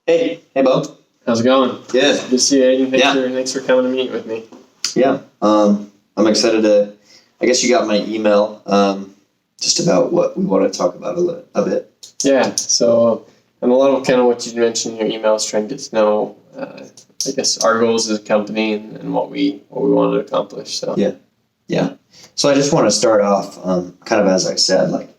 Hey, Bo. How's it going? Good. Good to see you, Aiden. Thanks for coming to meet with me. Yeah. I'm excited to. I guess you got my email. Just about what we want to talk about a bit. Yeah. So, and a lot of kind of what you mentioned in your email is trying to get to know, I guess, our goals as a company and what we wanted to accomplish. So. Yeah. So I just want to start off, kind of as I said, like,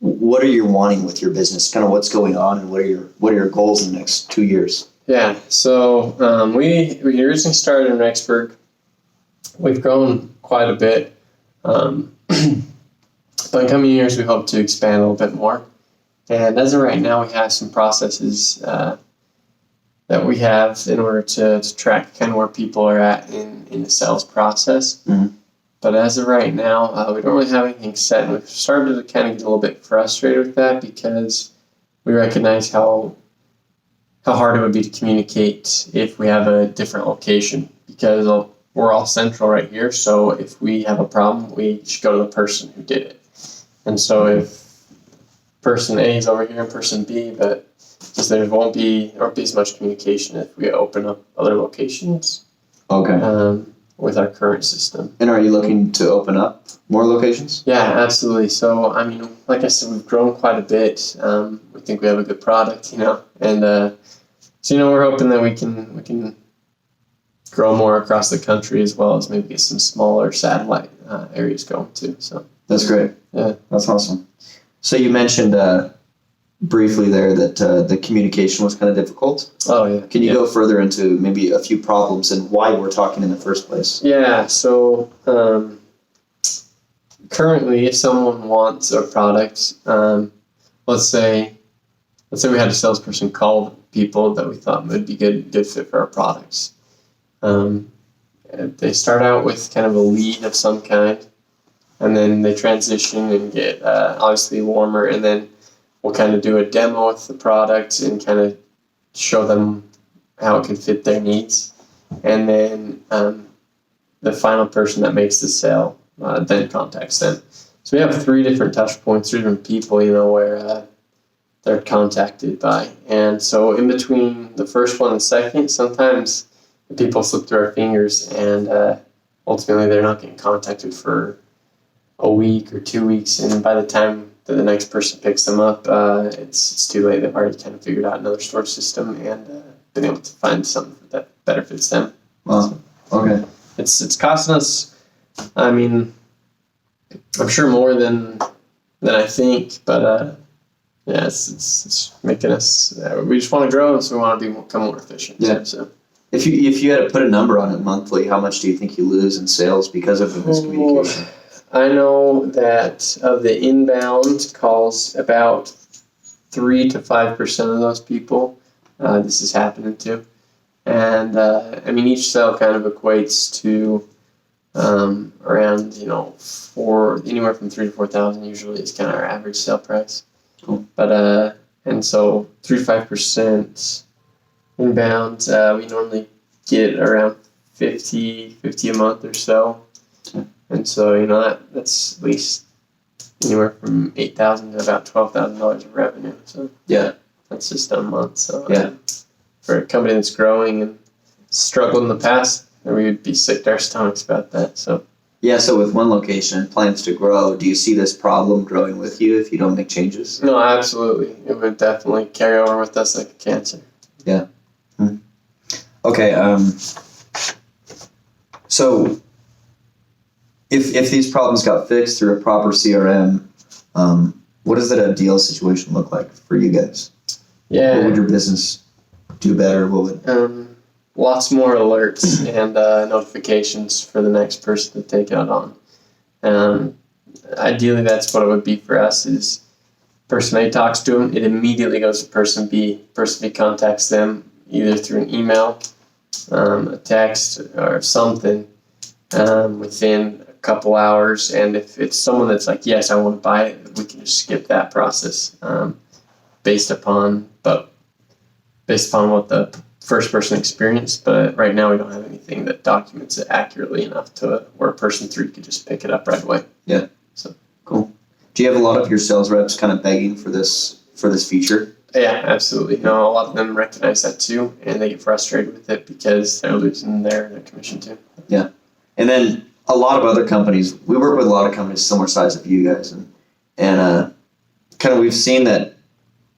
what are you wanting with your business? Kind of what's going on, and what are your goals in the next 2 years? Yeah. So we originally started in Rexburg. We've grown quite a bit. But in coming years, we hope to expand a little bit more. And as of right now, we have some processes that we have in order to track kind of where people are at in the sales process. Mm-hmm. But as of right now, we don't really have anything set. And we've started to kind of get a little bit frustrated with that because we recognize how hard it would be to communicate if we have a different location, because we're all central right here. So if we have a problem, we should go to the person who did it. And so if person A is over here and person B, but just there won't be as much communication if we open up other locations. Okay. With our current system. And are you looking to open up more locations? Yeah, absolutely. So, I mean, like I said, we've grown quite a bit. We think we have a good product, and so we're hoping that we can grow more across the country, as well as maybe get some smaller satellite areas going too. So that's great. Yeah, that's awesome. So you mentioned briefly there that the communication was kind of difficult. Oh, yeah. Can you go further into maybe a few problems and why we're talking in the first place? Yeah, so currently if someone wants a product, let's say we had a salesperson call people that we thought would be good fit for our products. They start out with kind of a lead of some kind, and then they transition and get obviously warmer, and then we'll kind of do a demo with the product and kind of show them how it can fit their needs. And then the final person that makes the sale then contacts them. So we have 3 different touch points, 3 different people, where they're contacted by. And so in between the first one and the second, sometimes the people slip through our fingers, and ultimately they're not getting contacted for a week or 2 weeks. And by the time that the next person picks them up, it's too late. They've already kind of figured out another storage system and been able to find something that better fits them. Wow. Okay. It's costing us, I mean, I'm sure more than I think, but yeah, it's making us. We just want to grow, and so we want to become more efficient. Yeah. So. If you had to put a number on it monthly, how much do you think you lose in sales because of the miscommunication? I know that of the inbound calls, about 3 to 5% of those people this is happening to. And I mean, each sale kind of equates to around, anywhere from 3,000 to 4,000 usually is kind of our average sale price. Cool. But and so 3 to 5% inbound, we normally get around 50 a month or so. And so, that's at least anywhere from $8,000 to about $12,000 of revenue. So yeah, that's just a month. So yeah, for a company that's growing and struggled in the past, we would be sick to our stomachs about that. So yeah. So with one location and plans to grow, do you see this problem growing with you if you don't make changes? No, absolutely. It would definitely carry over with us like a cancer. Yeah. Okay. So. If these problems got fixed through a proper CRM, what does that ideal situation look like for you guys? Yeah. What would your business do better? What would lots more alerts and notifications for the next person to take it on. Ideally, that's what it would be for us. Is person A talks to them, it immediately goes to person B. Person B contacts them either through an email, a text, or something within couple hours, and if it's someone that's like, yes, I want to buy it, we can just skip that process based upon what the first person experienced. But right now we don't have anything that documents it accurately enough to where a person 3 could just pick it up right away. Yeah. So cool. Do you have a lot of your sales reps kind of begging for this feature Yeah, absolutely. No, a lot of them recognize that too, and they get frustrated with it because they're losing their commission too. Yeah. And then a lot of other companies, we work with a lot of companies similar size of you guys, and kind of we've seen that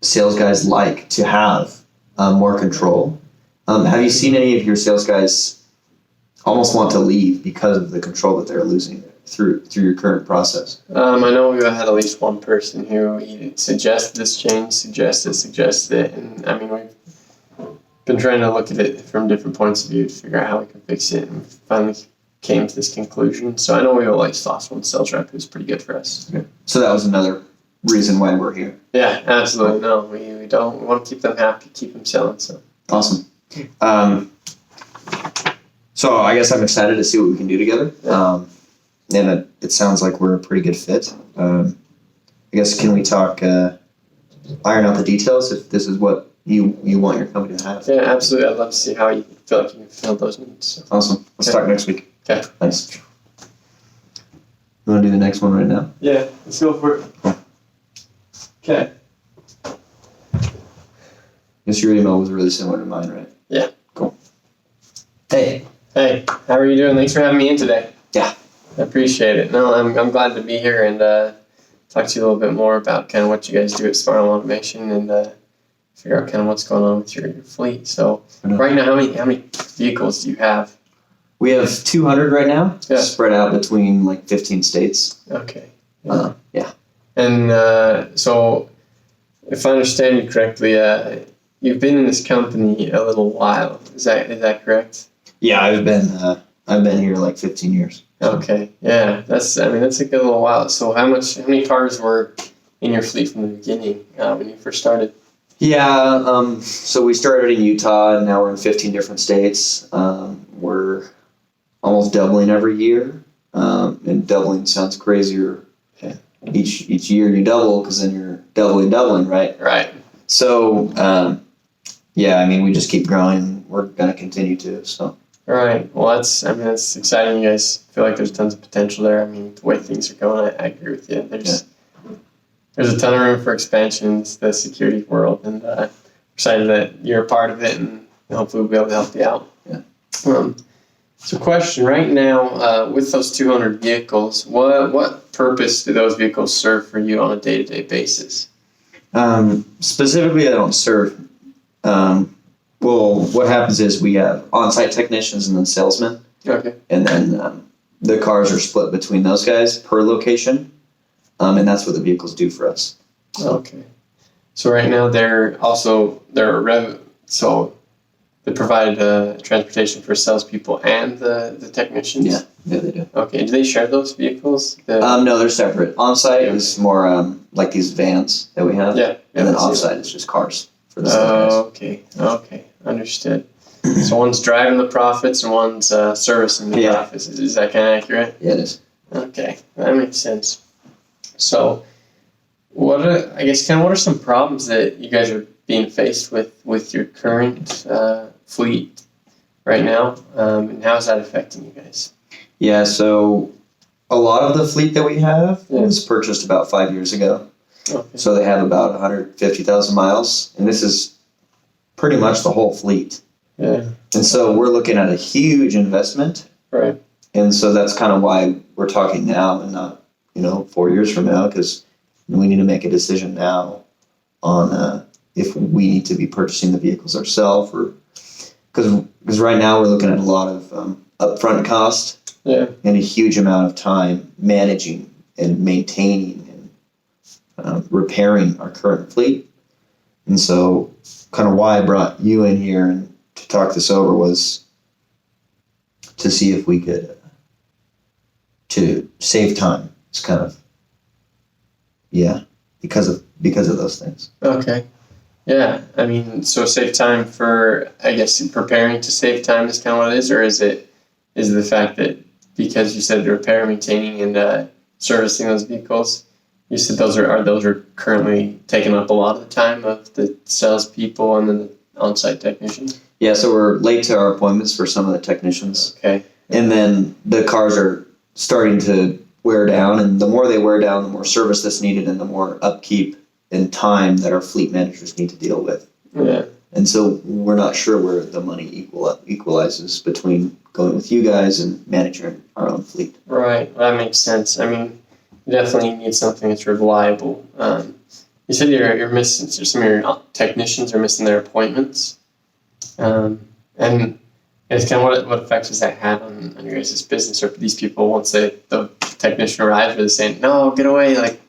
sales guys like to have more control. Have you seen any of your sales guys almost want to leave because of the control that they're losing through your current process? I know we've had at least one person who suggested this change, suggested it, and I mean we've been trying to look at it from different points of view to figure out how we can fix it, and finally came to this conclusion. So I know we always lost one sales rep who's pretty good for us. Okay. So that was another reason why we're here. Yeah, absolutely. No, we don't. We want to keep them happy, keep them selling. So awesome. So I guess I'm excited to see what we can do together. And it sounds like we're a pretty good fit. I guess can we talk, iron out the details if this is what you want your company to have? yeah, absolutely. I'd love to see how you feel like you can fulfill those needs. So. Awesome. Let's Okay. talk next week. Okay. Thanks. You want to do the next one right now? Yeah, let's go for it. Okay. Guess your email was really similar to mine, right? Yeah. Cool. Hey. Hey, how are you doing? Thanks for having me in today. Yeah. I appreciate it. No, I'm glad to be here and talk to you a little bit more about kind of what you guys do at Smart Home Automation and figure out kind of what's going on with your fleet. So right now, how many vehicles do you have? We have 200 right now, Yeah. spread out between like 15 states. Okay. Yeah. And so, if I understand you correctly, you've been in this company a little while. Is that correct? Yeah, I've been here like 15 years. Okay. Yeah. That's a good little while. So how many cars were in your fleet from the beginning when you first started? Yeah. So we started in Utah, and now we're in 15 different states. We're almost doubling every year, and doubling sounds crazier. Yeah. Each year you double because then you're doubling, right? Right. So yeah, I mean we just keep growing. We're gonna continue to. So. All right. Well, that's exciting. You guys feel like there's tons of potential there. I mean, the way things are going, I agree with you. There's a ton of room for expansion in the security world, and excited that you're a part of it, and hopefully we'll be able to help you out. Yeah. So, question right now, with those 200 vehicles, what purpose do those vehicles serve for you on a day-to-day basis? Specifically, I don't serve. Well, what happens is we have on-site technicians and then salesmen, Okay. and then the cars are split between those guys per location, and that's what the vehicles do for us. Okay. So right now so they provide transportation for salespeople and the technicians? Yeah, they do. Okay. Do they share those vehicles? No, they're separate. On-site is more like these vans that we have, Yeah. and then I see off-site is just cars for the sales guys. Okay. Understood. So one's driving the profits and one's servicing the Yeah. profits. Is that kind of accurate? Yeah, it is. Okay, that makes sense. So, what are some problems that you guys are being faced with your current fleet right now, and how is that affecting you guys? Yeah, so a lot of the fleet that we have Yeah. was purchased about 5 years ago. Okay. So they have about 150,000 miles, and this is pretty much the whole fleet. Yeah. And so we're looking at a huge investment. Right. And so that's kind of why we're talking now and not, 4 years from now, because we need to make a decision now on if we need to be purchasing the vehicles ourselves, or because right now we're looking at a lot of upfront cost Yeah. and a huge amount of time managing and maintaining and repairing our current fleet. And so kind of why I brought you in here and to talk this over was to see if we could to save time. It's kind of because of those things. Okay. Yeah. I mean, so save time for, I guess, preparing to save time is kind of what it is, or is it the fact that because you said repair, maintaining, and servicing those vehicles, you said those are currently taking up a lot of the time of the salespeople and then the on-site technicians? Yeah, so we're late to our appointments for some of the technicians. Okay. And then the cars are starting to wear down, and the more they wear down, the more service that's needed and the more upkeep and time that our fleet managers need to deal with. Yeah. And so we're not sure where the money equalizes between going with you guys and managing our own fleet. Right. That makes sense. I mean, you definitely need something that's reliable. You said you're missing, some of your technicians are missing their appointments. And it's kind of what effect has that had on your guys' business? Or these people, once the technician arrives, are they saying, no, get away, like,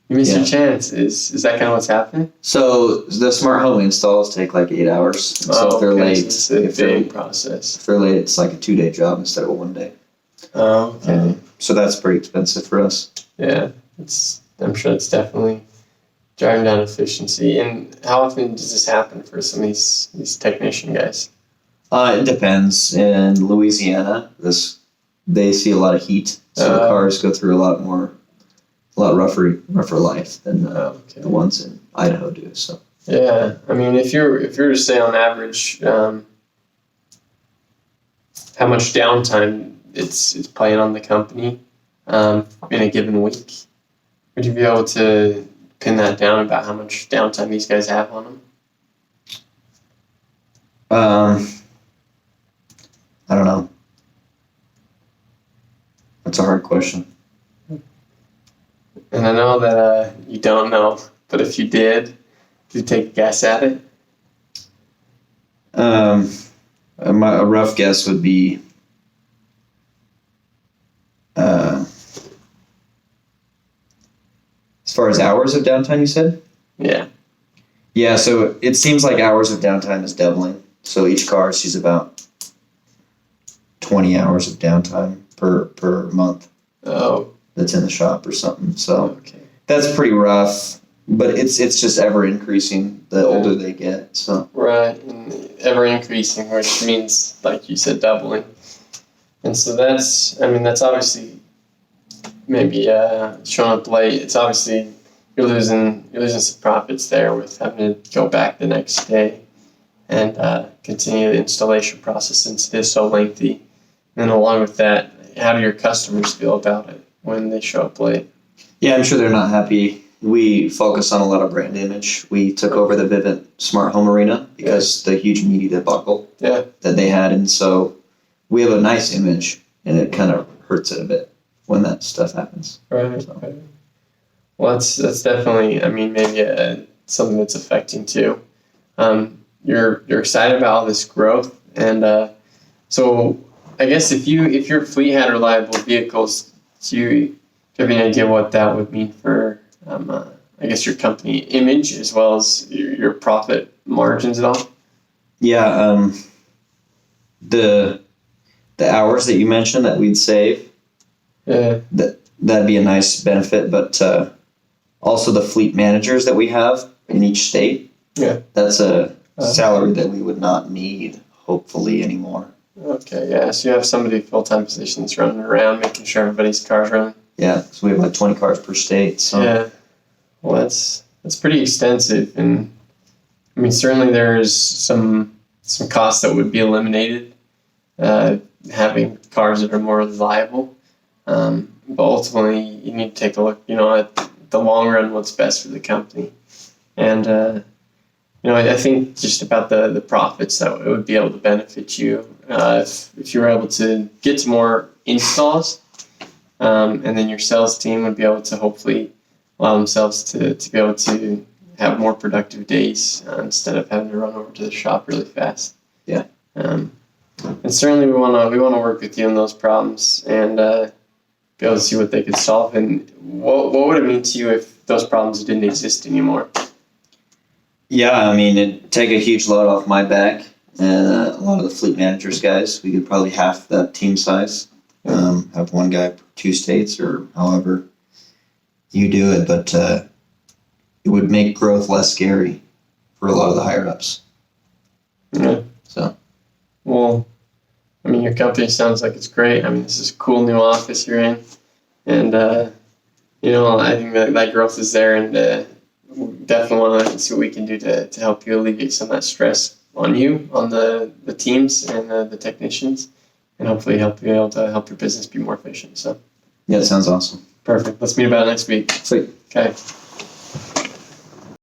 you missed your chance? Is that kind of what's happening? So the smart home installs take like 8 hours. So if they're late, So it's a big process. If they're late, it's like a 2-day job instead of a 1 day. Oh, okay. So that's pretty expensive for us. Yeah, I'm sure it's definitely driving down efficiency. And how often does this happen for some of these technician guys? It depends. In Louisiana, they see a lot of heat, so the cars go through a lot rougher life than the ones in Idaho do. So yeah, I mean, if you're to say on average, how much downtime it's playing on the company in a given week, would you be able to pin that down about how much downtime these guys have on them? I don't know. That's a hard question. And I know that you don't know, but if you did you take a guess at it? A rough guess would be as far as hours of downtime, you said? Yeah. Yeah, so it seems like hours of downtime is doubling. So each car sees about 20 hours of downtime per month. Oh. That's in the shop or something. So that's pretty rough. But it's just ever increasing the older they get. So right, and ever increasing, which means, like you said, doubling. And so that's obviously maybe showing up late. It's obviously you're losing some profits there with having to go back the next day and continue the installation process since it is so lengthy. And along with that, how do your customers feel about it when they show up late? Yeah, I'm sure they're not happy. We focus on a lot of brand image. We took over the Vivint Smart Home Arena because the huge media debacle that they had. And so we have a nice image, and it kind of hurts it a bit when that stuff happens. Right. So. Right. Well, that's definitely, maybe something that's affecting too. You're excited about all this growth, and so I guess if your fleet had reliable vehicles, do you have any idea what that would mean for I guess your company image as well as your profit margins at all? Yeah, the hours that you mentioned that we'd save, that'd be a nice benefit. But also the fleet managers that we have in each state, that's a salary that we would not need, hopefully, anymore. Okay, yeah. So you have somebody full-time positions running around making sure everybody's car's running. Yeah, so we have like 20 cars per state. So. Yeah. Well, that's pretty extensive, and certainly there's some costs that would be eliminated, having cars that are more reliable. But ultimately, you need to take a look, at the long run, what's best for the company, and I think just about the profits that it would be able to benefit you if you were able to get to more installs, and then your sales team would be able to hopefully allow themselves to be able to have more productive days instead of having to run over to the shop really fast. Yeah. And certainly we want to work with you on those problems and be able to see what they could solve. And what would it mean to you if those problems didn't exist anymore? Yeah, it'd take a huge load off my back and a lot of the fleet managers guys. We could probably half that team size. Have one guy per 2 states or however you do it, but it would make growth less scary for a lot of the higher ups. Yeah. So. Well, your company sounds like it's great. This is a cool new office you're in, and I think that growth is there, and we definitely want to see what we can do to help you alleviate some of that stress on you, on the teams and the technicians, and hopefully help you able to help your business be more efficient. So. Yeah, it sounds awesome. Perfect. Let's meet about next week. Sweet. Okay.